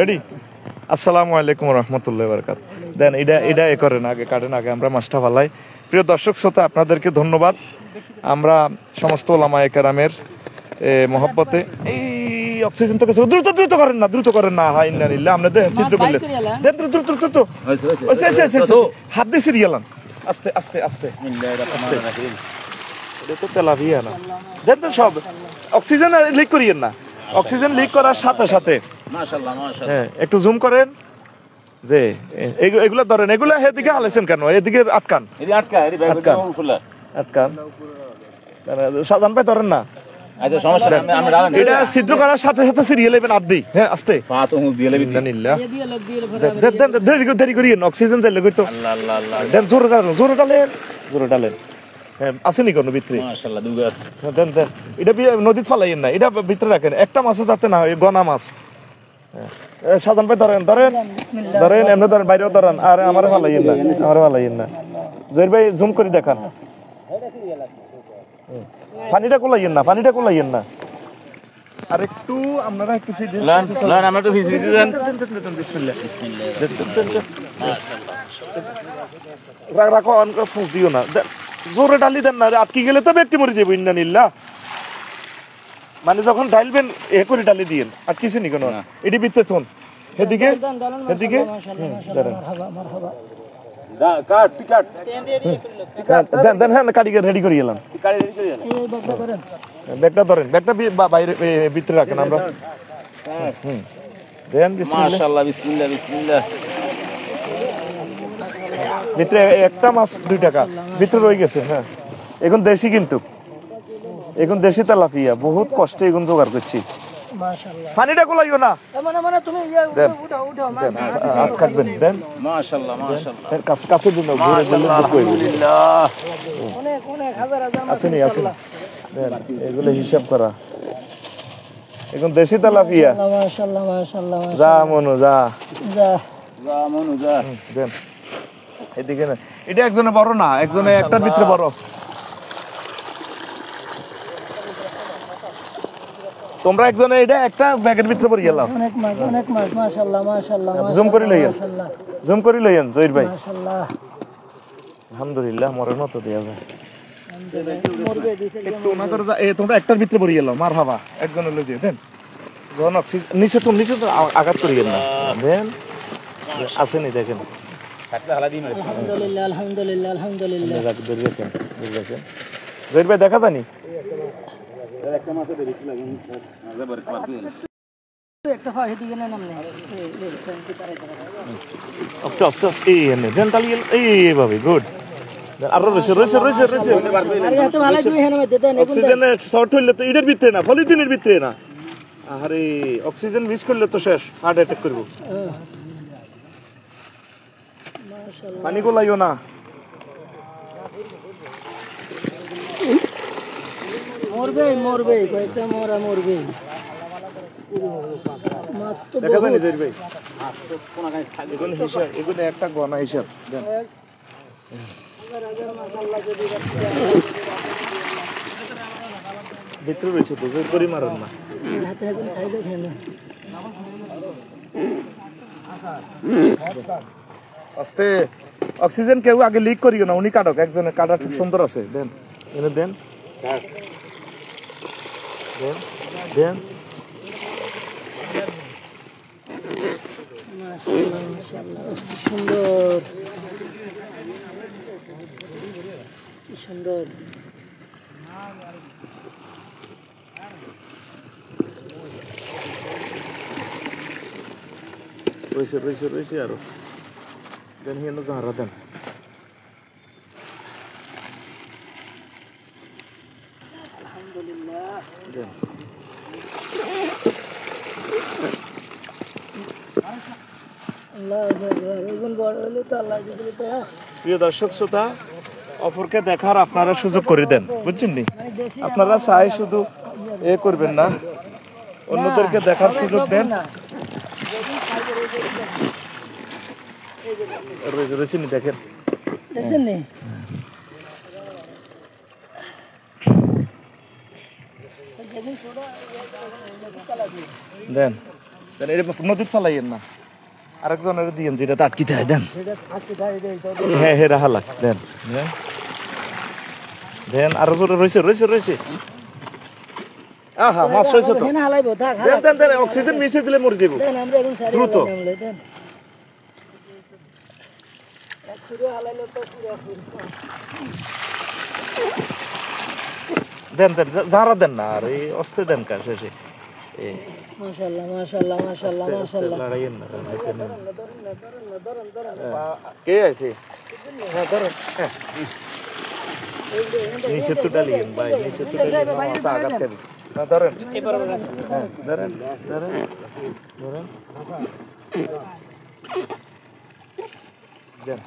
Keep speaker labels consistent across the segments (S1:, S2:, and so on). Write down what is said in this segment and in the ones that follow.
S1: Ready? আসসালামু আলাইকুম রহমতুল্লাহ বারাকাত। দেন এটা করেন, আগে কাটেন, আগে আমরা মাছটা ফালাই। প্রিয় দর্শক শ্রোতা, আপনাদেরকে ধন্যবাদ। আমরা সমস্ত ওলামায়ে কেরামের মহব্বতে এই অক্সিজেন থেকে দ্রুত করেন না হাই ইন্না লিল্লাহ। আমরা চিত্র করলেন, দেন দ্রুত হাত দিয়ে সিরিয়ালান, আস্তে আস্তে আস্তে। বিসমিল্লাহির রহমানির রহিম। এটা তো তেলাপিয়া না, দেন সব অক্সিজেন লিক করিয়েন না। অক্সিজেন লিক করার সাথে সাথে মাশাআল্লাহ মাশাআল্লাহ, হ্যাঁ একটু জুম করেন, যে এগুলা ধরেন, এগুলা এদিকে হালেছেন কেন? এদিকে আটকান, আটকান সাজান পাই ধরেন না। আচ্ছা সমস্যা নেই, আমি ডালান। এটা ছিদ্র করার সাথে সাথে সিরিয়াল নেবেন আদি, হ্যাঁ আস্তে পা তো মুখ দিয়ে লেবেন ইন্নালিল্লাহ। দেন দেরি করিয়েন, অক্সিজেন যাইলে কই তো। আল্লাহ আল্লাহ আল্লাহ, দেন জোরে ডালেন। হ্যাঁ আসেনি কোন ভিতরে? মাশাআল্লাহ দুগা আছে। দেন এটা নদীত ফালাইয়েন না, এটা ভিতরে রাখেন। একটা মাছও যাতে না হয়, গনা মাছ। সাজান ভাই ধরেন এমনি ধরেন, বাইরেও ধরেন। আর আমারে ফালাইয়েন না, জহির ভাই জুম করে দেখান। পানিটা কোলাইয়েন না। আর একটু আপনারা একটু রাখো, ফুঁস দিও না, জোরে ডালি দেন না, আটকে গেলে তো ব্যক্তি মরে যাবো ইন্নালিল্লাহ। মানে যখন ডাইলবেন করে ডালি দিয়েন, আটকিছে নি কেন? এটি বিত্তে থন এদিকে দেন। হ্যাঁ কাটিকে রেডি করে এলাম। ব্যাগটা ধরেন, ব্যাগটা বাইরে ভিতরে রাখেন। আমরা দেন মাশাআল্লাহ, বিসমিল্লাহ বিসমিল্লাহ। ভিতরে একটা মাছ 2 টাকা ভিতরে রয়ে গেছে। হ্যাঁ এখন দেশি, কিন্তু এখন দেশি তেলাপিয়া, বহুত কষ্টে এখন জোগাড় করছি। পানিটা কোলাইও না, দেন মাশাআল্লাহ মাশাআল্লাহ। কাছে দিন, ঘুরে দিলে আলহামদুলিল্লাহ। আসেনি দেন, এগুলো হিসাব করা। এখন দেশি তেলাপিয়া, মাশাআল্লাহ মাশাআল্লাহ। যা মনু যা দেন এদিকে না। এটা একজনে বড় না, একজনে একটার ভিতরে বড়। তোমরা একজনে এটা একটা ব্যাগের ভিতরে পড়ে গেলাম। অনেক মাছ মাশাআল্লাহ মাশাআল্লাহ। জুম করে লইয়েন জহির ভাই। মাশাআল্লাহ আলহামদুলিল্লাহ। মরে মত দেয়া যায় একটু না করে। তোমরা একটার ভিতরে পড়ে গেলাম, মারহাবা। একজনে লই দেন, যখন অক্সিজেন নিচে তো আঘাত করিয়েন না। দেন আসেনি দেখেন, আলহামদুলিল্লাহ আলহামদুলিল্লাহ আলহামদুলিল্লাহ। জহির ভাই দেখা জানি আস্তে আস্তে আস্তে দেন তালি এইভাবে। গুড। আরো রয়েছে। অক্সিজেন শর্ট হইলে তো এটার ভিতরে না, পলিথিনের ভিতরে না। আরে অক্সিজেন মিস করলে তো শেষ, হার্ট অ্যাটাক করবো। পানি গোলাইও না। মরবে কয়েকটা মরবে। দেখা যায় নিজের ভাই, এগুলো একটা গনা হিসাব দেন। ভিতরে রয়েছে তো, জোর করে মারেন না। আস্তে। অক্সিজেন কেউ আগে লিক করিও না, উনি কাটক। একজনের কাটা খুব সুন্দর আছে। দেন এনে দেন দেন। সুন্দর রয়েছে আরো। দেন হেন জাহারা দেন। আলহামদুলিল্লাহ। দেন প্রিয় দর্শক শ্রোতা, অপরকে দেখার আপনারা সুযোগ করে দেন, বুঝছেন নি? আপনারা চাই শুধু করবেন না, অন্যদেরকে দেখার সুযোগ দেন। দেখেন দেন নদীর ফালাইয়েন না, আরেকজনের দিয়েন যেটা আটকিতে হয় দেন। হ্যাঁ হ্যাঁ রাহালা দেন দেন, আরো জোরে রয়েছে রয়েছে রয়েছে। আহা মাছ রয়েছে তো, দেন দেন দেন, অক্সিজেন মিশে দিলে মরে যাবো দ্রুত। দেন দেন যারা দেন না, আর এই অস্তে দেন কাজ শেষে।
S2: মাশাআল্লাহ মাশাআল্লাহ মাশাআল্লাহ মাশাআল্লাহ।
S1: লড়াইয়েন না, কে আছে? হ্যাঁ ধরুন, নিচে তো ডালিয়েন ভাই, নিচে তো ডালিয়েন, মাছ আঘাত খাবে। না ধরেন, হ্যাঁ ধরেন ধরেন ধরেন দেন।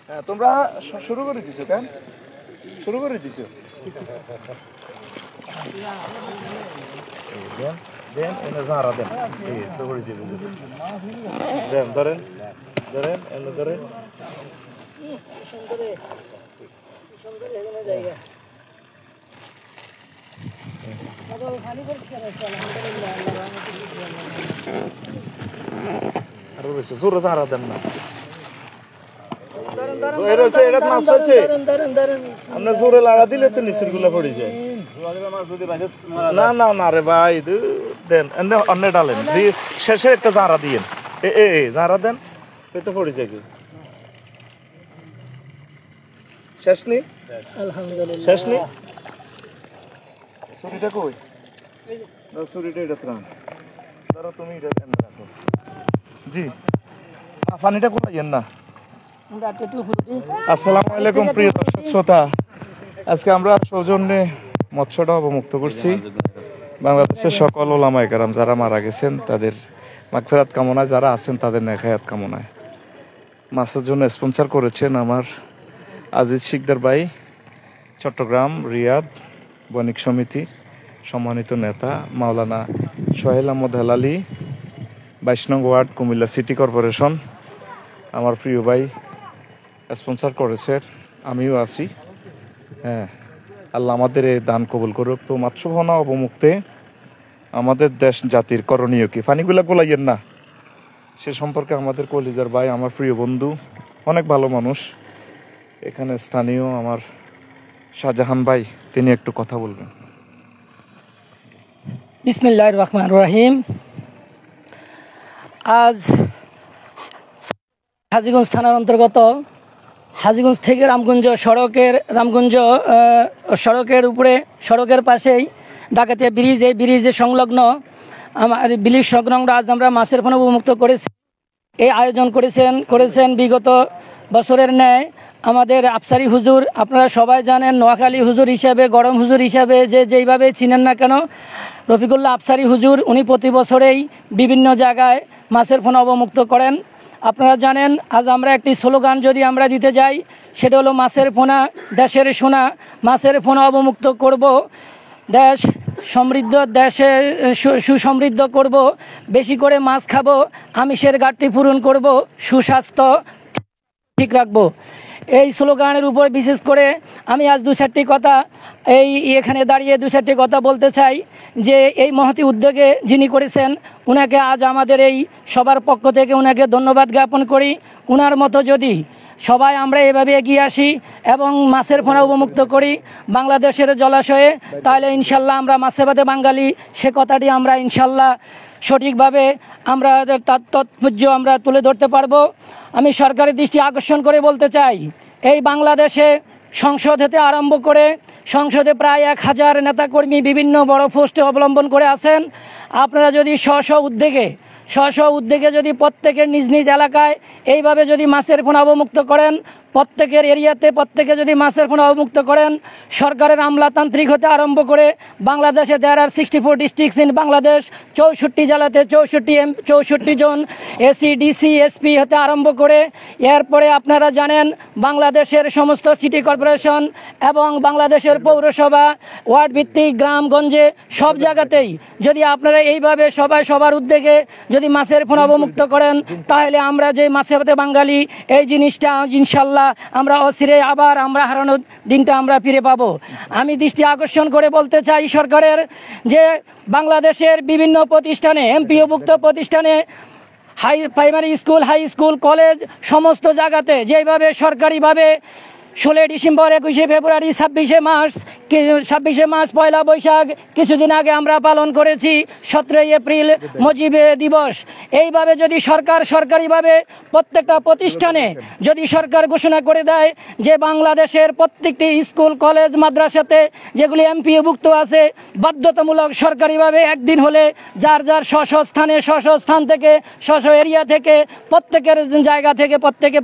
S1: হ্যাঁ তোমরা শুরু করে দিছো কেন? শুরু করে দিছো। দেন দেন, এনে যারা দেন, এই তো করে দিবেন। দেন ধরেন ধরেন, এনে ধরেন।
S2: সুন্দরে সুন্দর এখানে জায়গা। বাবা খালি পরিষ্কার আছে আলহামদুলিল্লাহ, আল্লাহর রহমতে।
S1: আর রয়েছে জোরে যারা দেন না। আমরা জোরে লাগা দিলে তো নিচের গুলা পড়ে যায়। না না না রে ভাই, দেন অন্য ডালেন, শেষে একটা জারা দিয়েন, এ জারা দেন, তো পড়ে যায়। কি শেষ নি? আলহামদুলিল্লাহ শেষ নি। ছুরিটা কই? ছুরিটা এটা ত্রাণ ধরো, তুমি এটা রাখো। জি পানিটা কোথায় না। আসসালামু আলাইকুম প্রিয় দর্শক শ্রোতা, আজকে আমরা সৌজন্যে মৎস্যটা অবমুক্ত করছি। বাংলাদেশের সকল ওলামায়ে কেরাম যারা মারা গেছেন তাদের মাগফিরাত কামনায়, যারা আছেন তাদের নেখায়াত কামনায়। মাছের জন্য স্পন্সর করেছেন আমার আজিজ শিকদার ভাই, চট্টগ্রাম রিয়াদ বণিক সমিতি সম্মানিত নেতা মাওলানা সোহেল আহমদ হেলালি, 22 নং ওয়ার্ড কুমিল্লা সিটি কর্পোরেশন। আমার প্রিয় ভাই স্পন্সর করেছে, আমিও আছি। হ্যাঁ আল্লাহ আমাদের এই দান কবুল করুক। তো মৎস্যভনা অবমুক্তে আমাদের দেশ জাতির করণীয় কি? পানিগুলা গোলাইয়েন না, সে সম্পর্কে আমাদের কলিজার ভাই, আমার প্রিয় বন্ধু, অনেক ভালো মানুষ, এখানে স্থানীয় আমার শাহজাহান ভাই, তিনি একটু কথা বলবেন।
S2: বিসমিল্লাহির রহমানির রহিম। আজ হাজীগঞ্জ থানার অন্তর্গত হাজীগঞ্জ থেকে রামগঞ্জ সড়কের উপরে, সড়কের পাশেই ডাকাতিয়া ব্রিজ, এই ব্রিজে সংলগ্ন আমার ব্রিজ সংলগ্ন আজ আমরা মাছের পোনা অবমুক্ত করেছি। এই আয়োজন করেছেন বিগত বছরের ন্যায় আমাদের আফসারি হুজুর। আপনারা সবাই জানেন নোয়াখালী হুজুর হিসাবে, গরম হুজুর হিসাবে যেইভাবে চিনেন না কেন, রফিকুল্লাহ আফসারি হুজুর, উনি প্রতি বছরেই বিভিন্ন জায়গায় মাছের পোনা অবমুক্ত করেন। আপনারা জানেন আজ আমরা একটি স্লোগান যদি আমরা দিতে যাই, সেটা হলো মাছের পোনা দেশের সোনা। মাছের পোনা অবমুক্ত করব, দেশ সমৃদ্ধ, দেশে সুসমৃদ্ধ করব, বেশি করে মাছ খাবো, আমিষের ঘাটতি পূরণ করব, সুস্বাস্থ্য ঠিক রাখবো। এই স্লোগানের উপর বিশেষ করে আমি আজ দু চারটি কথা এখানে দাঁড়িয়ে দু চারটি কথা বলতে চাই। যে এই মহতি উদ্যোগে যিনি করেছেন, উনাকে আজ আমাদের এই সবার পক্ষ থেকে উনাকে ধন্যবাদ জ্ঞাপন করি। উনার মতো যদি সবাই আমরা এভাবে এগিয়ে আসি এবং মাছের পোনা অবমুক্ত করি বাংলাদেশের জলাশয়ে, তাহলে ইনশাল্লাহ আমরা মাছে ভাতে বাঙালি, সে কথাটি আমরা ইনশাল্লাহ সঠিকভাবে আমরা তার তাৎপর্য আমরা তুলে ধরতে পারবো। আমি সরকারের দৃষ্টি আকর্ষণ করে বলতে চাই, এই বাংলাদেশে সংসদ হতে আরম্ভ করে সংসদে প্রায় 1000 নেতাকর্মী বিভিন্ন বড় পোস্টে অবলম্বন করে আছেন। আপনারা যদি স্ব উদ্যোগে যদি প্রত্যেকের নিজ নিজ এলাকায় এইভাবে যদি মাছের পোনা অবমুক্ত করেন, প্রত্যেকের এরিয়াতে প্রত্যেকে যদি মাছের পোনা অবমুক্ত করেন, সরকারের আমলাতান্ত্রিক হতে আরম্ভ করে বাংলাদেশে দেয়ার আর 64 ডিস্ট্রিক্টস ইন বাংলাদেশ, 64 জেলাতে 64 জন এসি ডিসি এসপি হতে আরম্ভ করে, এরপরে আপনারা জানেন বাংলাদেশের সমস্ত সিটি কর্পোরেশন এবং বাংলাদেশের পৌরসভা, ওয়ার্ড ভিত্তিক গ্রামগঞ্জে সব জায়গাতেই যদি আপনারা এইভাবে সবাই সবার উদ্যোগে যদি মাছের পোনা অবমুক্ত করেন, তাহলে আমরা যে মাছে ভাতে বাঙালি এই জিনিসটা ইনশাল্লাহ ইনশাল্লাহ আমরা অচিরে আবার আমরা হারানোর দিনটা আমরা ফিরে পাবো। আমি দৃষ্টি আকর্ষণ করে বলতে চাই সরকারের যে বাংলাদেশের বিভিন্ন প্রতিষ্ঠানে এমপিওভুক্ত প্রতিষ্ঠানে primary school, high school, college সমস্ত জায়গাতে যেভাবে সরকারিভাবে 16 December, 21 February, 26 March, Poila Baishakh, কিছুদিন আগে আমরা পালন করেছি 17 এপ্রিল মুজিব দিবস। এইভাবে যদি সরকারিভাবে প্রত্যেকটা প্রতিষ্ঠানে যদি সরকার ঘোষণা করে দেয় যে বাংলাদেশের প্রত্যেকটি স্কুল, কলেজ, মাদ্রাসাতে যেগুলি এমপিওভুক্ত আছে বাধ্যতামূলক সরকারিভাবে একদিন হলে যার যার স্থান থেকে এরিয়া থেকে প্রত্যেকের জায়গা থেকে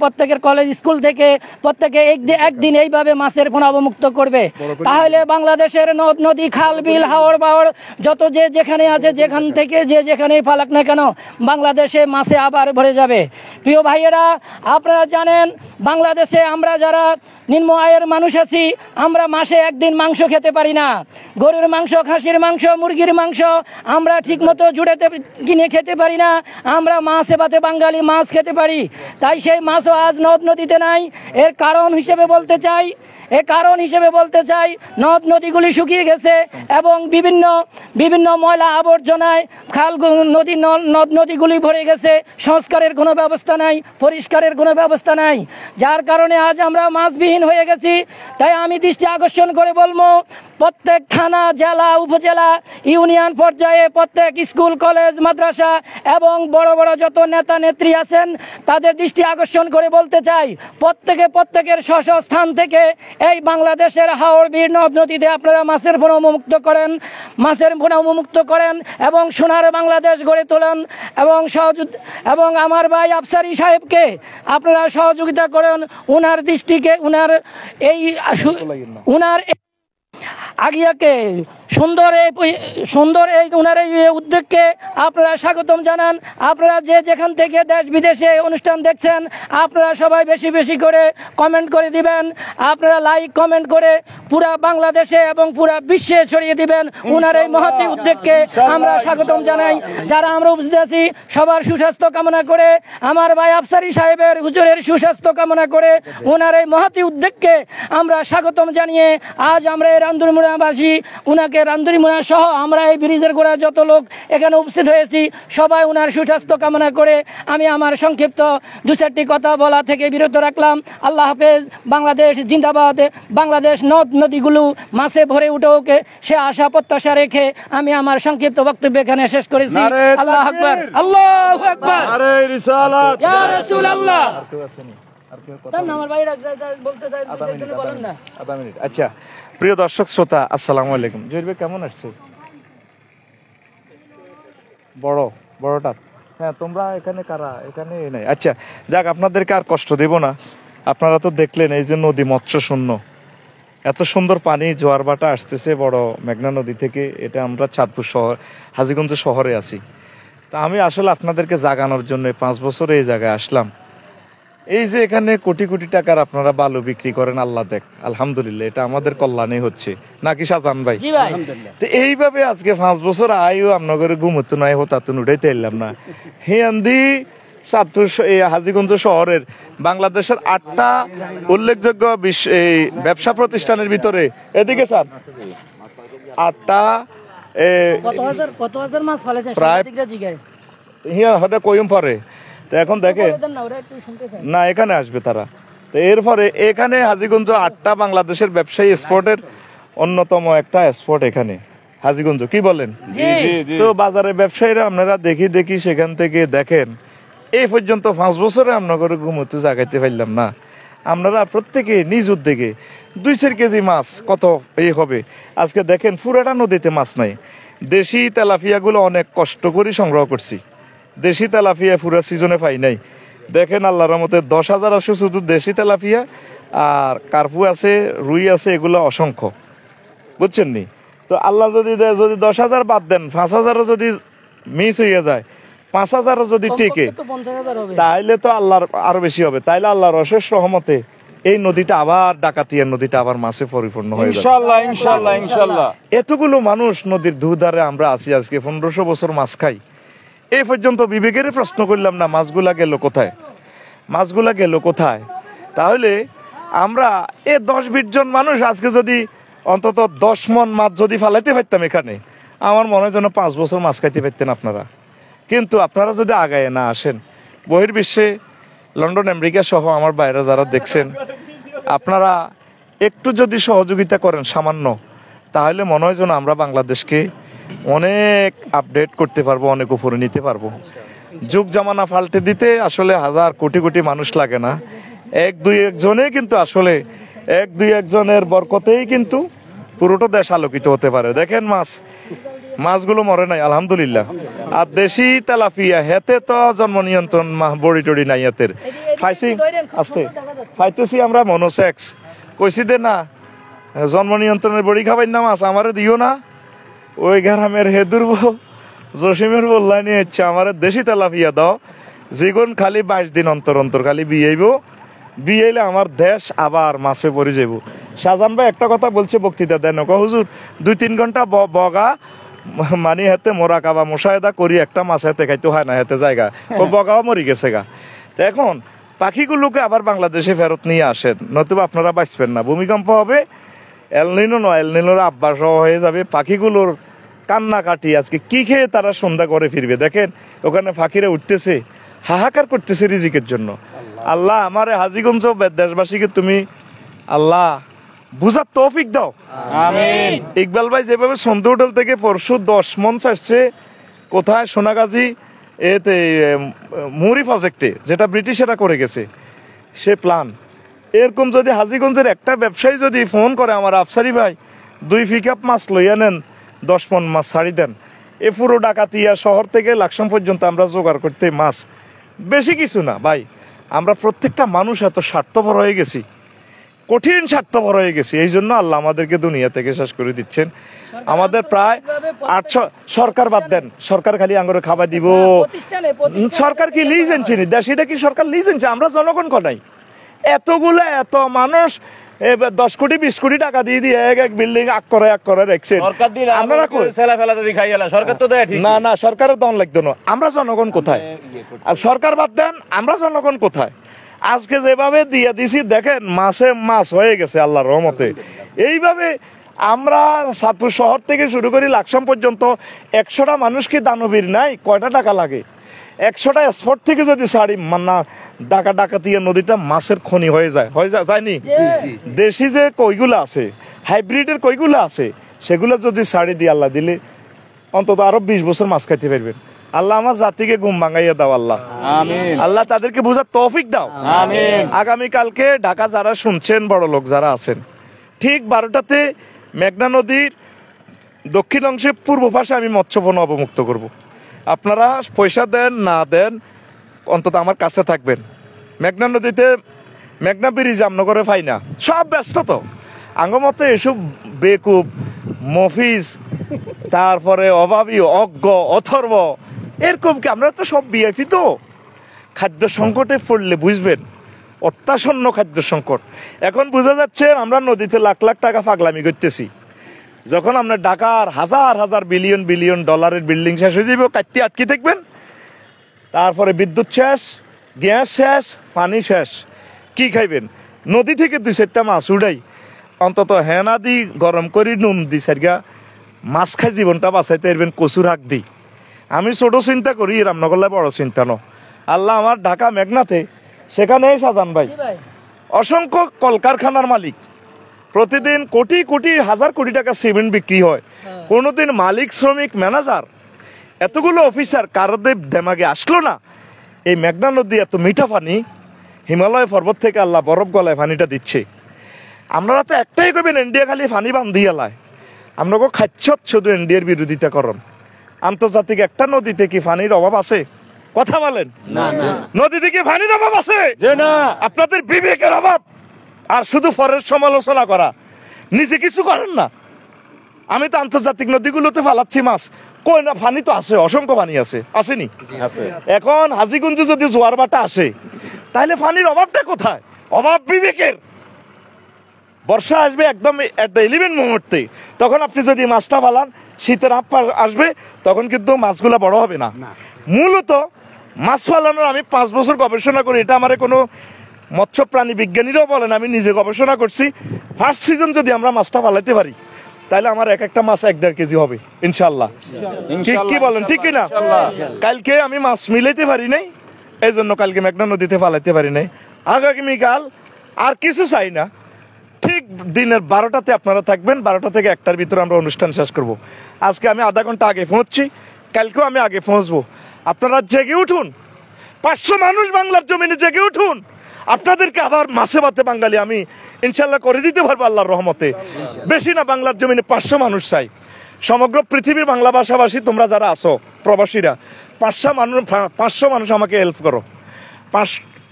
S2: প্রত্যেকের কলেজ, স্কুল থেকে প্রত্যেকে একদিন এইভাবে মাছের পোনা অবমুক্ত করবে। তাহলে বাংলাদেশের নদ নদী, খাল, বিল, হাওড় বাওড় যত যে যেখানে আছে, যেখান থেকে যে যেখানেই ফালাক না কেন বাংলাদেশে মাছে আবার ভরে যাবে। প্রিয় ভাইয়েরা, আপনারা জানেন বাংলাদেশে আমরা যারা নিম্ন আয়ের মানুষ আছি আমরা মাসে একদিন মাংস খেতে পারি না। গরুর মাংস, খাসির মাংস, মুরগির মাংস আমরা ঠিকমতো জুড়েতে কিনে খেতে পারি না। আমরা মাছে ভাতে বাঙালি মাছ খেতে পারি, তাই সেই মাছও আজ নদ নদীতে নাই। এর কারণ হিসেবে বলতে চাই নদ নদীগুলি শুকিয়ে গেছে এবং বিভিন্ন ময়লা আবর্জনায় নদ নদীগুলি ভরে গেছে। সংস্কারের কোনো ব্যবস্থা নাই, পরিষ্কারের কোনো ব্যবস্থা নাই, যার কারণে আজ আমরা মাছবিহীন হয়ে গেছি। তাই আমি দৃষ্টি আকর্ষণ করে বলবো প্রত্যেক থানা, জেলা, উপজেলা, ইউনিয়ন পর্যায়ে প্রত্যেক স্কুল, কলেজ, মাদ্রাসা এবং বড় বড় যত নেতা নেত্রী আছেন তাদের দৃষ্টি আকর্ষণ করে বলতে চাই প্রত্যেকের স্ব স্থান থেকে এই বাংলাদেশের হাওড়, বীর, নদ নদীতে আপনারা মাছের পোনা উন্মুক্ত করেন এবং সোনার বাংলাদেশ গড়ে তোলেন এবং আমার ভাই আফসারি সাহেবকে আপনারা সহযোগিতা করেন। উনার দৃষ্টিকে উনার আগিয়াকে সুন্দর এই উনার এই উদ্যোগকে আপনারা স্বাগতম জানান। আপনারা যে যেখান থেকে দেশ বিদেশে অনুষ্ঠান দেখছেন আপনারা সবাই বেশি বেশি করে কমেন্ট করে দিবেন, আপনারা লাইক কমেন্ট করে পুরা বাংলাদেশে এবং পুরা বিশ্বে ছড়িয়ে দিবেন। উনার এই মহৎ উদ্যোগকে আমরা স্বাগতম জানাই। যারা আমরা উপস্থিত আছি সবার সুস্বাস্থ্য কামনা করে, আমার ভাই আফসারি সাহেবের হুজুরের সুস্বাস্থ্য কামনা করে উনার এই মহৎ উদ্যোগকে আমরা স্বাগতম জানিয়ে আজ আমরা এই রান্দুরিমুড়াবাসী উনাকে রান্দুরিমুড়া সহ আমরা এই ব্রিজের গোড়া যত লোক এখানে উপস্থিত হয়েছি সবাই উনার সুস্বাস্থ্য কামনা করে আমি আমার সংক্ষিপ্ত 2-4টি কথা বলা থেকে বিরত রাখলাম। আল্লাহ হাফেজ। বাংলাদেশ জিন্দাবাদ। বাংলাদেশ নদ নদীগুলো মাছে ভরে উঠুক সে আশা প্রত্যাশা রেখে আমি আমার সংক্ষিপ্ত বক্তব্য এখানে শেষ করেছি। আল্লাহ আকবার, আল্লাহু আকবার,
S1: নারে রিসালাত,
S2: ইয়া রাসূলুল্লাহ। আমার ভাইরা বলতে চাই বলেন না।
S1: আধা মিনিট। আচ্ছা, প্রিয় দর্শক শ্রোতা আসসালামু আলাইকুম। জহির ভাই কেমন আসছে? বড়টা হ্যাঁ, তোমরা এখানে কারা? এখানে নাই। আচ্ছা যাক, আপনাদেরকে আর কষ্ট দেব না। আপনারা তো দেখলেন এই যে নদী মৎস্য শূন্য, এত সুন্দর পানি, জোয়ার ভাটা আসতেছে বড় মেঘনা নদী থেকে। এটা আমরা চাঁদপুর শহর, হাজীগঞ্জ শহরে আছি। তা আমি আসলে আপনাদেরকে জাগানোর জন্য 5 বছর এই জায়গায় আসলাম। এই যে এখানে কোটি কোটি টাকার আপনারা বালু বিক্রি করেন, আল্লাহ দেখ, আলহামদুলিল্লাহ, এটা আমাদের কল্যাণে হচ্ছে নাকি শাহজাহান ভাই? তো এইভাবে আজকে 5 বছর আয়ও আপনাদের ঘুমতো নাই, হতাতুন উঠাইতে এলাম না। হে আন্দি চাঁদপুর হাজীগঞ্জ শহরের বাংলাদেশের 8টা উল্লেখযোগ্য ব্যবসা প্রতিষ্ঠানের ভিতরে এদিকে স্যার 8টা প্রায় হঠাৎ কয়ম পরে। তো এখন দেখে না, এখানে আসবে তারা। তো এরপরে এখানে হাজীগঞ্জ 8টা বাংলাদেশের ব্যবসায়ী স্পটের অন্যতম একটা স্পট এখানে হাজীগঞ্জ, কি বলেন? তো বাজারের ব্যবসায়ীরা আপনারা দেখি সেখান থেকে দেখেন এই পর্যন্ত 5 বছরে আপনাদের ঘুমোতে জাগাইতে পারলাম না। আপনারা প্রত্যেকে নিজ উদ্যোগে 2-4 কেজি মাছ কত এই হবে। আজকে দেখেন পুরাটা নদীতে মাছ নাই। দেশি তেলাপিয়া গুলো অনেক কষ্ট করে সংগ্রহ করছি, দেশি তেলাপিয়া পুরা সিজনে পাই নাই। দেখেন আল্লাহর রহমতে 10,000 আছে শুধু দেশি তেলাপিয়া, আর কার্পু আছে, রুই আছে, এগুলো অসংখ্য, বুঝছেন নি? তো আল্লাহ যদি 10,000 বাদ দেন, 5,000 যদি মিস হয়ে যায়, 5,000 যদি টিকে, তাইলে তো আল্লাহর আরো বেশি হবে। তাইলে আল্লাহর অশেষ রহমতে এই নদীটা আবার ডাকাতিয়ার নদীটা আবার মাছে পরিপূর্ণ হয়ে যাবে ইনশাআল্লাহ। এতগুলো মানুষ নদীর দুধারে আমরা আছি, আজকে 1500 বছর মাছ খাই। এই পর্যন্ত বিবেকের প্রশ্ন করলাম না, মাছগুলা গেল কোথায়? তাহলে আমরা 10-20 জন মানুষ আজকে যদি অন্তত 10 মন মাছ যদি ফালাইতে পারতাম এখানে, আমার মনে হয় যেন 5 বছর মাছ খাইতে পারতেন আপনারা। কিন্তু আপনারা যদি আগায় না আসেন, বহির্বিশ্বে লন্ডন আমেরিকা সহ আমার বাইরে যারা দেখছেন, আপনারা একটু যদি সহযোগিতা করেন সামান্য, তাহলে মনে হয় যেন আমরা বাংলাদেশকে অনেক আপডেট করতে পারবো, অনেক উপরে নিতে পারবো। যুগ জামানা পাল্টে দিতে আসলে হাজার কোটি কোটি মানুষ লাগে না, 1-2 জনে কিন্তু আসলে 1-2 জনের বরকতেই কিন্তু পুরোটা দেশ আলোকিত হতে পারে। দেখেন মাছগুলো মরে নাই আলহামদুলিল্লাহ। আর দেশি তেলাপিয়া হেতে তো জন্ম নিয়ন্ত্রণ বড়ি টড়ি নাই হাতের খাইছি আস্তে খাইতেছি আমরা মনোসেক্স কইছি দে না জন্ম নিয়ন্ত্রণের বড়ি খাবাই না মাছ আমারে দিও না। ওই গ্রামের হেদুর জসিমের বললাই নিয়ে ইচ্ছা আমার দেশি তেলাপিয়া দাও, যেগুন খালি 22 দিন অন্তর অন্তর খালি বিয়েইলে আমার দেশ আবার মাছে পড়ে যাব। শাহজাহান ভাই একটা কথা বলছে বক্তৃতা দেন, হুজুর 2-3 ঘন্টা বগা মানে হাতে মোরা কাবা মোশাহেদা করি একটা মাছ হাতে খাইতে হয় না, হাতে জায়গা বগাও মরি গেছে গা। এখন পাখিগুলোকে আবার বাংলাদেশে ফেরত নিয়ে আসেন, নতুবা আপনারা বাঁচবেন না। ভূমিকম্প হবে, এলনিনো নয়, এলনিনোর আব্বাস হয়ে যাবে। পাখিগুলোর কান্নাকাটি, আজকে কি খেয়ে তারা সন্ধ্যা করে ফিরবে। দেখেন ওখানে পাখিরা উঠতেছে, হাহাকার করতেছে রিজিকের জন্য। আল্লাহ আমারে হাজীগঞ্জ দেশবাসীকে তুমি আল্লাহ বুঝার তৌফিক দাও, আমিন। ইকবাল ভাই যেভাবে সন্ধ্যা হোটেল থেকে পরশু 10 মন আসছে কোথায় সোনাগাজী এতে মুহুরী প্রজেক্টে, যেটা ব্রিটিশেরা করে গেছে সে প্ল্যান, এরকম যদি হাজীগঞ্জের একটা ব্যবসায়ী যদি ফোন করে আমার আফসারি ভাই 2 পিকআপ মাছ লইয়া নেন, 10 মন মাছ ছাড়ি দেন, এ পুরো ডাকাতিয়া শহর থেকে লাকসাম পর্যন্ত আমরা জোগাড় করতে মাছ বেশি কিছু না ভাই। আমরা প্রত্যেকটা মানুষ এত স্বার্থপর হয়ে গেছি, কঠিন স্বার্থপর হয়ে গেছি, এই জন্য আল্লাহ আমাদেরকে দুনিয়া থেকে শেষ করে দিচ্ছেন। আমাদের প্রায় 800 সরকার বাদ দেন, সরকার খালি আঙ্গুরে খাবার দিব, সরকার কি লিজ এনছে দেশ, এটা কি সরকার লিজ এনছে? আমরা জনগণ কনাই এতগুলো এত মানুষ 10 কোটি 20 কোটি টাকা দিয়ে দিয়ে এক বিল্ডিং আক করে রাখছেন। না সরকারের দন লাগতো না, আমরা জনগণ কোথায়? আর সরকার বাদ দেন, আমরা জনগণ কোথায়? আজকে যেভাবে দিয়ে দিছি দেখেন মাছে মাছ হয়ে গেছে আল্লাহর রহমতে। এইভাবে আমরা সাতপুর শহর থেকে শুরু করি লাকসাম পর্যন্ত 100টা মানুষকে দানবীর নাই, কয়টা টাকা লাগে? 100টা স্পট থেকে যদি ছাড়ি না ডাকাতিয়া নদীটা মাছের খনি হয়ে যায়নি? দেশি যে কইগুলো আছে, হাইব্রিডের কইগুলো আছে, সেগুলো যদি ছাড়ি দিয়ে আল্লাহ দিলে অন্তত আরো 20 বছর মাছ খাইতে পারবেন। আল্লাহ আমার জাতিকে ঘুম ভাঙাইয়া দাও আল্লাহ, আমিন। আল্লাহ তাদেরকে বুঝার তৌফিক দাও, আমিন। আগামীকালকে ঢাকা যারা শুনছেন, বড় লোক যারা আছেন, ঠিক 12টাতে মেঘনা নদীর দক্ষিণ অংশে পূর্ব পাশে আমি মৎস্যবন অবমুক্ত করব। আপনারা পয়সা দেন না দেন অন্তত আমার কাছে থাকবেন। মেঘনা নদীতে মেঘনা ব্রিজ আমনগরে পাই না, সব ব্যস্ত তো আঙ্গমতো এসব বেকুব মফিজ, তারপরে অভাবী অজ্ঞ অথর্ব, এরকম কি? আমরা তো সব বিআইপি, তো খাদ্য সংকটে পড়লে বুঝবেন, অত্যাসন্ন খাদ্য সংকট। এখন বোঝা যাচ্ছে আমরা নদীতে লাখ লাখ টাকা পাগলামি করতেছি, যখন আমরা ঢাকার হাজার হাজার বিলিয়ন বিলিয়ন ডলারের বিল্ডিং শেষ হয়ে যাবে, কাটতে আটকে থাকবেন। তারপরে বিদ্যুৎ শেষ, গ্যাস শেষ, পানি শেষ, কি খাইবেন? নদী থেকে 2-4টা মাছ উড়াই অন্তত হেনা দি গরম করি নুন দি সারিয়া মাছ খাই জীবনটা বাঁচাইতে পারবেন, কচুর হাক দি। আমি ছোট চিন্তা করি, রামনগরলে বড় চিন্তা ন। আল্লাহ আমার ঢাকা মেঘনাতে, সেখানে শাহজাহান ভাই অসংখ্য কলকারখানার মালিক, প্রতিদিন কোটি কোটি হাজার কোটি টাকা সিমেন্ট বিক্রি হয়, কোনোদিন মালিক শ্রমিক ম্যানেজার এতগুলো অফিসার কারোদের দেমাগে আসলো না এই মেঘনা নদী এত মিঠা পানি, হিমালয় পর্বত থেকে আল্লাহ বরফ গলায় পানিটা দিচ্ছে। আপনারা তো একটাই করবেন, ইন্ডিয়া খালি পানি বান্ধিয়ে লায়, আমরা খাচ্ছ শুধু ইন্ডিয়ার বিরোধিতা করেন। আন্তর্জাতিক একটা নদীতে কি পানির অভাব আছে? কথা বলেন, নদীতে কি পানির অভাব আছে? না, আপনাদের বিবেকের অভাব। আর শুধু পরের সমালোচনা করা, নিজে কিছু করেন না। আমি তো আন্তর্জাতিক নদীগুলোতে ফালাচ্ছি মাছ, কই না পানি তো আছে, অসংখ্য পানি আছে, আসেনি? এখন হাজীগঞ্জে যদি জোয়ার ভাটা আসে, তাহলে পানির অভাবটা কোথায়? অভাব বিবেকের। বর্ষা আসবে একদম এলিভেন মুহূর্তে, তখন আপনি যদি মাছটা ফালান, শীতের আপ আসবে, তখন কিন্তু মাছগুলা বড় হবে না। মূলত মাছ ফালানোর আমি 5 বছর গবেষণা করি, এটা আমার কোনো মৎস্য প্রাণী বিজ্ঞানীরাও বলেন, আমি নিজে গবেষণা করছি, ফার্স্ট সিজন যদি আমরা মাছটা পালাইতে পারি তাহলে আমার এক একটা মাছ 1-1.5 কেজি হবে ইনশাল্লাহ। কি বলেন, ঠিক কিনা? কালকে আমি মাছ মিলাইতে পারি নাই, এই জন্য কালকে মেঘনা নদীতে পালাইতে পারি নাই। আগামীকাল আর কিছু চাই না, ঠিক দিনের 12টাতে আপনারা থাকবেন, 12টা থেকে 1টার ভিতরে আমরা অনুষ্ঠান শেষ করব। আজকে আমি আধা ঘন্টা আগে পৌঁছছি, কালকেও আমি আগে পৌঁছবো। আপনারা জেগে উঠুন, 500 মানুষ বাংলার জমিনে জেগে উঠুন। আপনাদেরকে আবার মাছে ভাতে বাঙালি আমি ইনশাল্লাহ করে দিতে পারবো আল্লাহর রহমতে। বেশি না, বাংলার জমিনে 500 মানুষ চাই। সমগ্র পৃথিবীর বাংলা ভাষাভাষী তোমরা যারা আছো প্রবাসীরা, 500 মানুষ আমাকে হেল্প করো,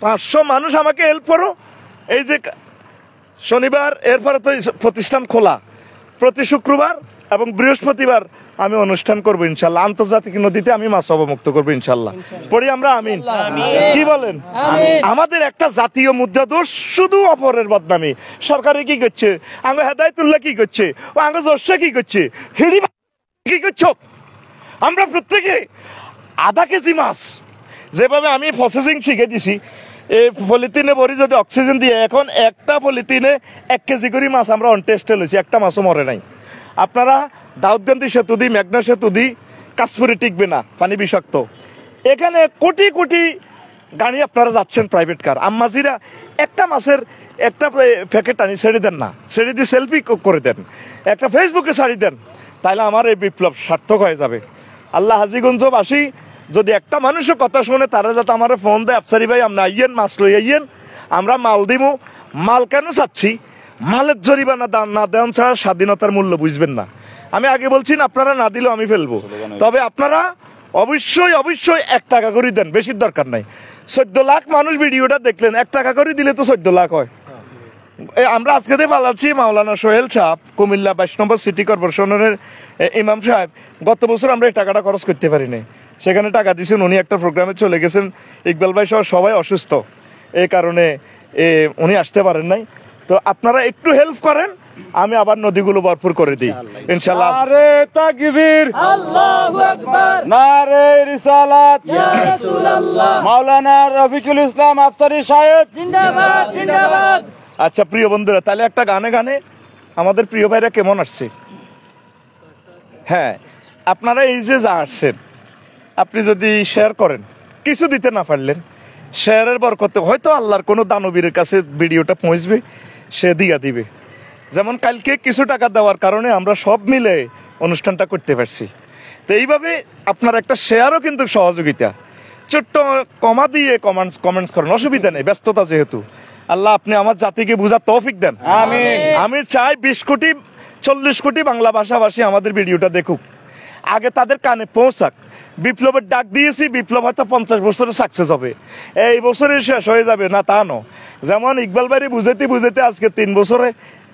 S1: 500 মানুষ আমাকে হেল্প করো। এই যে শনিবার, এরপরে তো প্রতিষ্ঠান খোলা, প্রতি শুক্রবার এবং বৃহস্পতিবার আমি অনুষ্ঠান করবো ইনশাল্লাহ। আন্তর্জাতিক নদীতে আমি মাছ অবমুক্ত করবো ইনশাল্লাহ। পড়ি আমরা আমিন। কি বলেন? আমাদের একটা জাতীয় মুদ্রা দোষ, শুধু অপরের বদনামি। সরকারে কি করছে, আঙ্গ হেদায়তুল্লাহ কি করছে, ও আঙ্গ জর্ষা কি করছে, হিড়ি কি করছ? আমরা প্রত্যেকে আধা কেজি মাছ, যেভাবে আমি প্রসেসিং শিখে দিছি, এই পলিথিনে ভরি যদি অক্সিজেন দিয়ে, এখন একটা পলিথিনে 1 কেজি করে মাছ আমরা অন টেস্টে লইছি, একটা মাছও মরে নাই। আপনারা দাউদকান্দি সেতু দি, মেঘনা সেতু দি, কাশপুরে টিকবে না, পানি বিষাক্ত। এখানে কোটি কোটি গাড়ি আপনারা যাচ্ছেন, প্রাইভেট কার। আম্মাজিরা একটা মাছের একটা প্যাকেট আনি ছেড়ে দেন না, ছেড়ে দিয়ে সেলফি করে দেন, একটা ফেসবুকে ছাড়ি দেন, তাহলে আমার এই বিপ্লব সার্থক হয়ে যাবে। আল্লাহ হাজীগঞ্জবাসী যদি একটা মানুষের কথা শুনে, তারা যাতে আমার ফোন দেয়, আফসারি ভাই আমরা আইয়েন, মাছ লই আইয়েন, আমরা মাল দিব। মাল কেন চাচ্ছি? মালের জরিমানা না দেওয়া ছাড়া স্বাধীনতার মূল্য বুঝবেন না। আমি আগে বলছি না, আপনারা না দিলেও আমি ফেলবো, তবে আপনারা অবশ্যই 1 টাকা করে দেন, বেশির দরকার নাই। 14 লাখ মানুষ ভিডিওটা দেখলেন, 1 টাকা করে দিলে তো 14 লাখ হয়। আমরা আজকে পালাচ্ছি মাওলানা সোহেল সাহেব, কুমিল্লা 22 নম্বর সিটি কর্পোরেশনের ইমাম সাহেব। গত বছর আমরা এই টাকাটা খরচ করতে পারি নাই, সেখানে টাকা দিয়েছেন, উনি একটা প্রোগ্রামে চলে গেছেন। ইকবাল ভাই সহ সবাই অসুস্থ, এই কারণে উনি আসতে পারেন নাই। তো আপনারা একটু হেল্প করেন, আমি আবার নদীগুলো ভরপুর করে দিই ইনশাআল্লাহ। নারে তাকবীর, আল্লাহু আকবার, নারে রিসালাত, ইয়া রাসূলুল্লাহ, মাওলানা রফিকুল ইসলাম আফসারী সাহেব জিন্দাবাদ, জিন্দাবাদ। আচ্ছা প্রিয় বন্ধুরা, তাহলে একটা গানে গানে আমাদের প্রিয় ভাইরা কেমন আসছে? হ্যাঁ, আপনারা এই যে যা আসছেন, আপনি যদি শেয়ার করেন, কিছু দিতে না পারলেন, শেয়ারের বরকতে হয়তো আল্লাহর কোনো দানবীর কাছে ভিডিওটা পৌঁছবে, সে দিয়া দিবে। যেমন কালকে কিছু টাকা দেওয়ার কারণে আমরা সব মিলে অনুষ্ঠানটা করতে পারছি। তো এইভাবে আপনার একটা শেয়ারও কিন্তু সহযোগিতা, ছোট্ট কমা দিয়ে কমেন্টস করেন, অসুবিধা নেই, ব্যস্ততা যেহেতু। আল্লাহ আপনি আমার জাতিকে বুঝার তৌফিক দেন। আমি চাই 20 কোটি 40 কোটি বাংলা ভাষাভাষী আমাদের ভিডিওটা দেখুক, আগে তাদের কানে পৌঁছাক। বিপ্লবের ডাক দিয়েছি, বিপ্লব হয়তো 50 বছরে সাকসেস হবে, এই বছরে শেষ হয়ে যাবে না তা নয়। যেমন ইকবাল ভাই বুঝাইতে বুঝাইতে আজকে 3 বছরে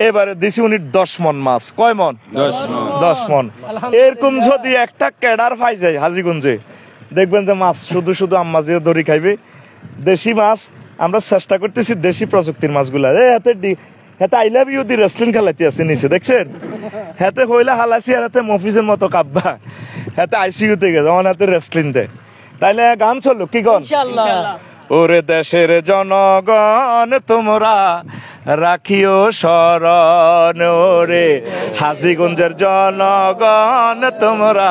S1: এবারে দিছি উনি 10 মন মাছ। কয় মন? 10 মন। এরকম যদি একটা ক্যাডার পাই যায় হাজীগঞ্জে, দেখবেন যে মাছ শুধু শুধু আম্মাজিও দড়ি খাইবে। দেশি মাছ আমরা চেষ্টা করতেছি, দেশি প্রযুক্তির মাছগুলা। হাতে I love you the wrestling খেলাইতে আছে নিচে, দেখছেন? হাতে হইলা হালাসি, আর হাতে মফিজের মতো কাব্বা, হাতে আইসিইউতে গেছে, আমার হাতে রেসলিং দেয়। তাইলে গান চলো, কি গান? ওরে দেশের জনগণ তোমরা রাখিও স্মরণ, ওরে হাজীগঞ্জের জনগণ তোমরা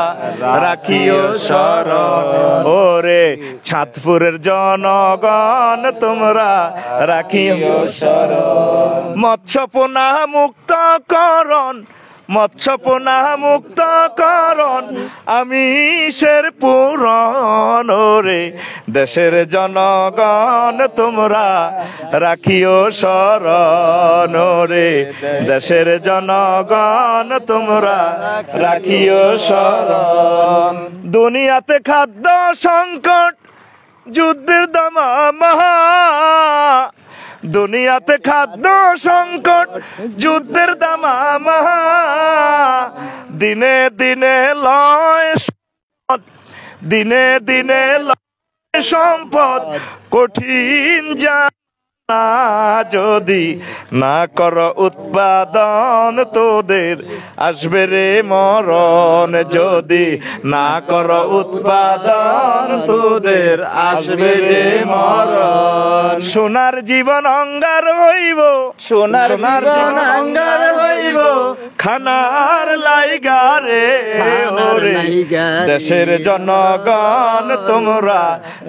S1: রাখিও স্মরণ, ওরে চাঁদপুরের জনগণ তোমরা রাখিও স্মরণ। মৎস্যপোনা মুক্তকরণ, মৎস্যপোনা মুক্তকরণ, আমিষের পূরণ, ওরে দেশের জনগণ তোমরা রাখিও স্মরণ, ওরে দেশের জনগণ তোমরা রাখিও স্মরণ। দুনিয়াতে খাদ্য সংকট, যুদ্ধের দামামা, দুনিয়াতে খাদ্য সংকট, যুদ্ধের দামামা, দিনে দিনে লয় সম্পদ, দিনে দিনে লয় সম্পদ, কঠিন যা না যদি না কর উৎপাদন তোদের আসবে রে মরণ যদি না কর উৎপাদন তোদের আসবে রে মরণ সোনার জীবন অঙ্গার হইব সোনার জীবন অঙ্গার হইব খানার লাইগারে ওরে দেশের জনগণ তোমরা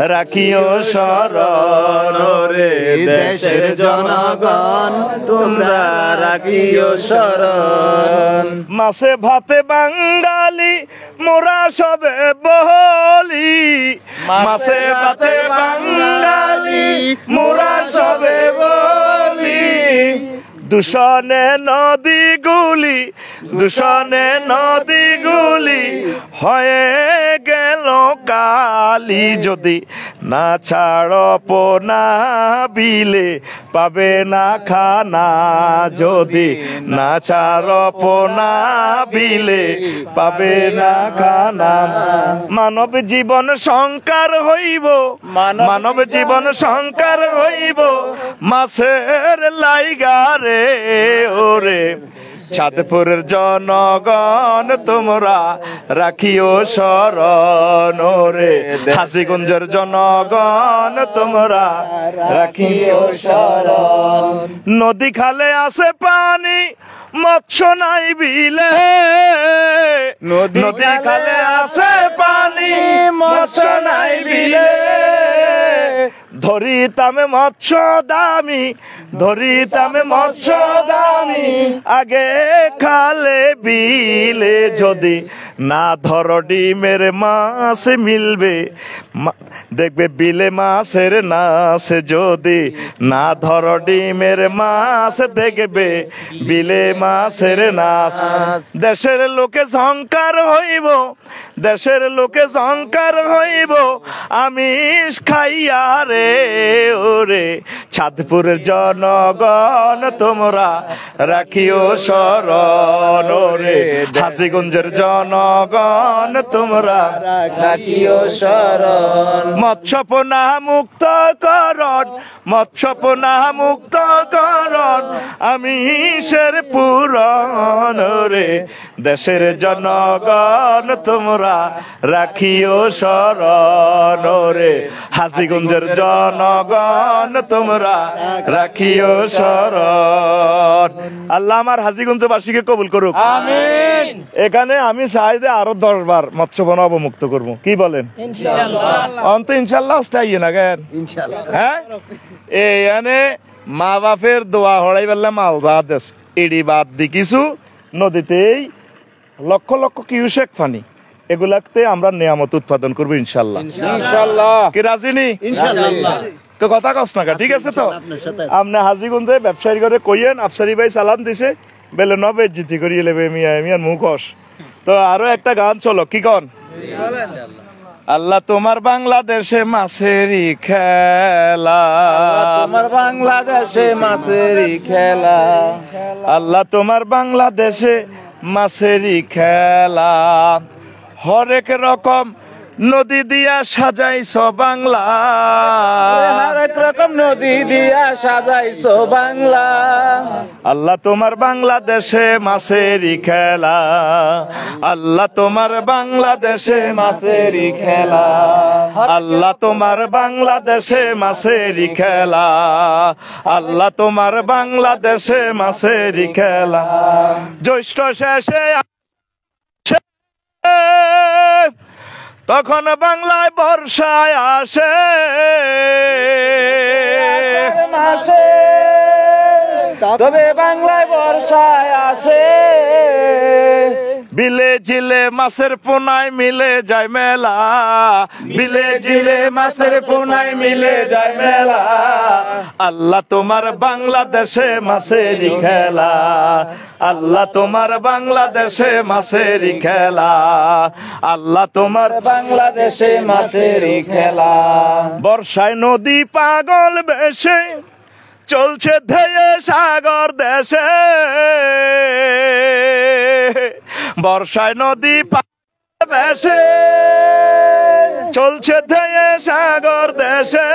S1: রাখিও শরণ রে দেশের জনগণ তোমরা রাখিও শরণ মাছে ভাতে বাঙালি মোরা সবে বলি মাছে ভাতে বাঙালি মোরা সবে বলি দূষণে নদীগুলি হয়ে গেল কালি যদি না ছাড় পোনা বিলে পাবে না খানা যদি না ছাড় পোনা বিলে পাবে না খানা মানব জীবন সংকার হইব মানব জীবন সংকার হইব মাছের লাইগারে ওরে চাঁদপুরের জনগণ তোমরা রাখিও শরণ রে হাসিগঞ্জের জনগণ তোমরা রাখিও শরণ নদী খালে আসে পানি মৎস্য নাই বিলে নদী খালে আসে পানি মৎস্য নাই বিলে ধরিতামে মৎস্য দামি আগে খালে বিলে যদি না ধর ডিমের মাছ মিলবে দেখবে বিলে মাছের নাচ যদি না ধর ডিমের মাছ দেখবে বিলে মাছের নাচ দেশের লোকে ঝংকার হইব আমিষ খাইয়া রে ওরে চাঁদপুরের জনগণ তোমরা রাখিও শরণ রে হাসিগঞ্জের জনগণ তোমরা রাখিও শরণ মৎস্যপনা মুক্ত করণ আমিষের পূরণ রে দেশের জনগণ তোমরা রাখিও শরণ রে হাসিগঞ্জের জনগণ তোমরা রাখিও শরণ আল্লাহ আমার হাসিগঞ্জবাসীকে কবুল করুক আমিন এখানে আমি চাই যে আরো 10 বার মৎস্যপনা অবমুক্ত করবো কি বলেন ইনশাল্লাহ না কেন হ্যাঁ এখানে মা বাপের দোয়া হড়াই বেলা মাল যা দেশ এডি বাদ দি কিছু নদীতেই লক্ষ লক্ষ কিউসেক পানি এগুলাতে আমরা নিয়ামত উৎপাদন করবো ইনশাল্লাহ কি রাজিনি তো কথা কস না ঠিক আছে তো আপনি হাজিগঞ্জে ব্যবসায়ী করে কইয়েন আফসারি ভাই সালাম দিছে বেলে নবে জিতি করিয়ে লেবে মিয়ার মুখস তো আরো একটা গান চলো কি কন আল্লাহ তোমার বাংলাদেশে মাছেরই খেলা তোমার বাংলাদেশে মাছেরই খেলা আল্লাহ তোমার বাংলাদেশে মাছেরই খেলা হরেক রকম নদী দিয়া সাজাইছো বাংলা হরেক রকম নদী দিয়া সাজাইছো বাংলা আল্লাহ তোমার বাংলাদেশে মাছেরই খেলা আল্লাহ তোমার বাংলাদেশে মাছেরই খেলা আল্লাহ তোমার বাংলাদেশে মাছেরই খেলা আল্লাহ তোমার বাংলাদেশে মাছেরই খেলা জ্যৈষ্ঠ শেষে তখন বাংলায় বর্ষায় আসে তবে বাংলায় বর্ষায় আসে বিলে জিলে মাছের পোনায় মিলে যায় মেলা বিলে জিলে মাছের পোনায় মিলে যায় মেলা আল্লাহ তোমার বাংলাদেশে মাছেরই খেলা আল্লাহ তোমার বাংলাদেশে মাছেরই খেলা আল্লাহ তোমার বাংলাদেশে মাছেরই খেলা বর্ষায় নদী পাগল বেশে চলছে ধেয়ে সাগর দেশে বর্ষায় নদী ভেসে চলছে ধেয়ে সাগর দেশে,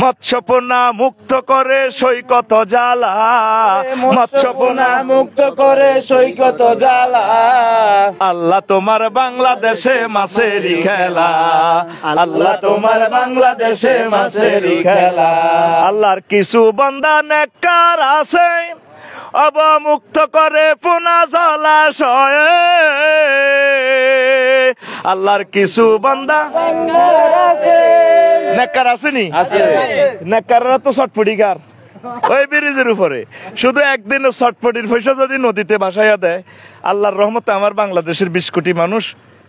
S1: মৎস্যপোনা মুক্ত করে সৈকত জ্বালা, মৎস্যপোনা
S3: মুক্ত করে সৈকত জ্বালা।
S1: আল্লাহ তোমার বাংলাদেশে মাছেরই খেলা,
S3: আল্লাহ তোমার বাংলাদেশে মাছেরই খেলা।
S1: আল্লাহর কিছু বান্দা নেককার আছে, অবমুক্ত করে পোনা জলাশয়ে। আল্লাহর কিছু বান্দা নেককার আসেনি, নেককাররা তো ছটফটিকার ওই ব্রিজের উপরে শুধু একদিন ছটফটির পয়সা যদি নদীতে ভাসাইয়া দেয়, আল্লাহর রহমতে আমার বাংলাদেশের 20 কোটি মানুষ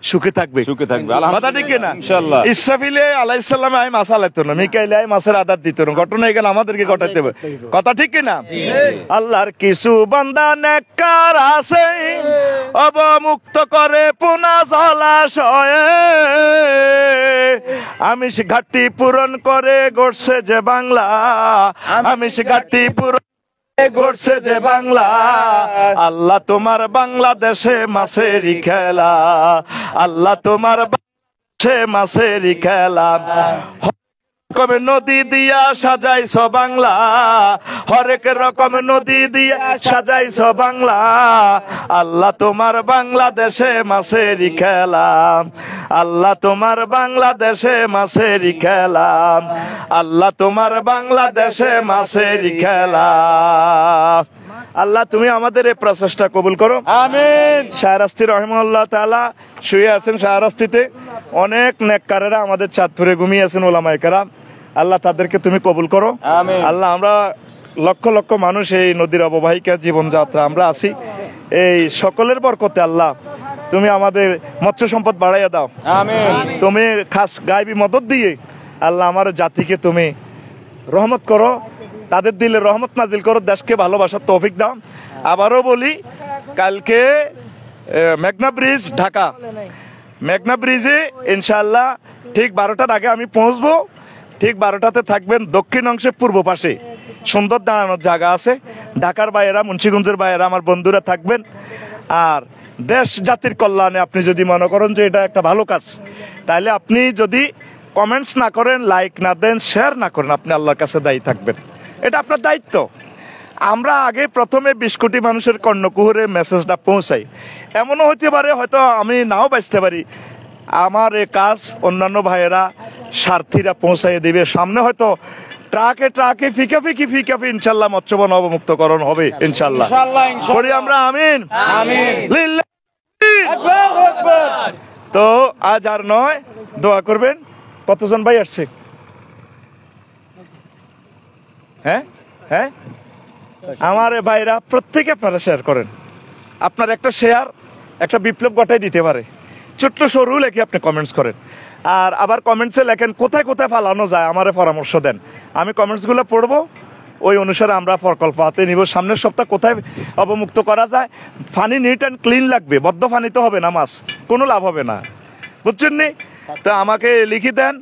S1: সুখে থাকবে,
S3: সুখে থাকবে।
S1: কথা ঠিক না?
S3: ইনশাআল্লাহ।
S1: ইসরাফিলে আলাইহিস সালাম আই মাছ আলাইতো না, মিকাইলে আই মাছের আদার দিত না, ঘটনা এখানে আমাদেরকে ঘটাইতে হবে, কথা ঠিক না? আল্লাহর কিছু বান্দা নেককার আছে, অবমুক্ত করে পোনা জলাশয়ে। আমিষ ঘাটতি পূরণ করে গড়ছে যে বাংলা, আমিষ ঘাটতি পূরণ গড়ছে যে বাংলা। আল্লাহ তোমার বাংলাদেশে মাছেরই খেলা, আল্লাহ তোমার বাংলাদেশে মাছেরই খেলা। কবে নদী দিয়া সাজাইছ বাংলা, হরেক রকম নদী দিয়া সাজাইছ বাংলা। আল্লাহ তোমার বাংলাদেশে মাছেরই খেলা, আল্লাহ তোমার বাংলাদেশে মাছেরই খেলা, আল্লাহ তোমার বাংলাদেশে মাছেরই খেলা। আল্লাহ তুমি আমাদের এই প্রচেষ্টা কবুল করো, আমিন। শাহরাস্তি রহিমাহুল্লাহ তাআলা শুয়ে আছেন শাহরাস্তিতে, অনেক নেককারেরা আমাদের চাঁদপুরে ঘুমিয়ে আছেন ওলামায়ে কেরাম, আল্লাহ তাদেরকে তুমি কবুল করো,
S3: আমিন।
S1: আল্লাহ আমরা লক্ষ লক্ষ মানুষ এই নদীর অববাহিকা জীবনযাত্রা আমরা আছি, এই সকলের বরকতে আল্লাহ তুমি আমাদের মৎস্য সম্পদ বাড়াইয়া দাও,
S3: আমিন।
S1: তুমি খাস গায়বী মদত দিয়ে আল্লাহ আমার জাতিকে তুমি রহমত করো, তাদের দিলে রহমত নাজিল করো, দেশকে ভালোবাসার তৌফিক দাও। আবারও বলি, কালকে মেঘনা ব্রিজ ঢাকা, মেঘনা ব্রিজে ইনশাআল্লাহ ঠিক 12টার আগে আমি পৌঁছবো, ঠিক 12টাতে থাকবেন দক্ষিণ অংশে পূর্ব পাশে সুন্দর দাঁড়ানোর জায়গা আছে, ঢাকার বাইরা মুন্সিগঞ্জের বাইরা আমার বন্ধুরা থাকবেন। আর দেশ জাতির কল্যাণে আপনি যদি মনে করেন যে এটা একটা ভালো কাজ, তাহলে আপনি যদি কমেন্টস না করেন, লাইক না দেন, শেয়ার না করেন, আপনি আল্লাহর কাছে দায়ী থাকবেন, এটা আপনার দায়িত্ব। আমরা আগে প্রথমে 20 কোটি মানুষের কর্ণকুহরে মেসেজটা পৌঁছাই, এমনও হতে পারে হয়তো আমি নাও বাঁচতে পারি, আমার এ কাজ অন্যান্য ভাইয়েরা সারথীরা পৌঁছাইয়ে দিবে, সামনে হয়তো ট্রাকে ট্রাকে ফিকাফিকি ইনশাল্লাহ মৎস্যবন অবমুক্তকরণ হবে ইনশাল্লাহ, করি আমরা, আমিন
S3: আমিন।
S1: লিল্লাহি।
S3: আল্লাহু আকবার।
S1: তো আজ আর নয়, দোয়া করবেন। কতজন ভাই আসছে? হ্যাঁ হ্যাঁ, আমার ভাইরা প্রত্যেকে আপনারা শেয়ার করেন, আপনার একটা শেয়ার একটা বিপ্লব ঘটাই দিতে পারে, ছোট্ট সরু লেখে আপনি কমেন্টস করেন, আর আবার কমেন্টসে লেখেন কোথায় কোথায় ফালানো যায়, আমারে পরামর্শ দেন, আমি কমেন্টসগুলো পড়বো, ওই অনুসারে আমরা প্রকল্প হাতে নিব। সামনের সপ্তাহ কোথায় অবমুক্ত করা যায়, পানি নিট অ্যান্ড ক্লিন লাগবে, বদ্ধ পানিতে হবে না মাছ, কোনো লাভ হবে না, বুঝছেন নি? তো আমাকে লিখে দেন,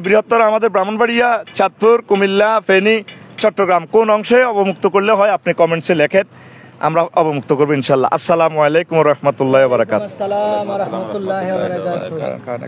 S1: বৃহত্তর আমাদের ব্রাহ্মণবাড়িয়া, চাঁদপুর, কুমিল্লা, ফেনী, চট্টগ্রাম কোন অংশে অবমুক্ত করলে হয় আপনি কমেন্টসে লেখেন, আমরা অবমুক্ত করবো ইনশাল্লাহ। আসসালামু আলাইকুম ওয়া রাহমাতুল্লাহি ওয়া বারাকাতুহু।
S2: আসসালামু আলাইকুম ওয়া রাহমাতুল্লাহি ওয়া বারাকাতুহু।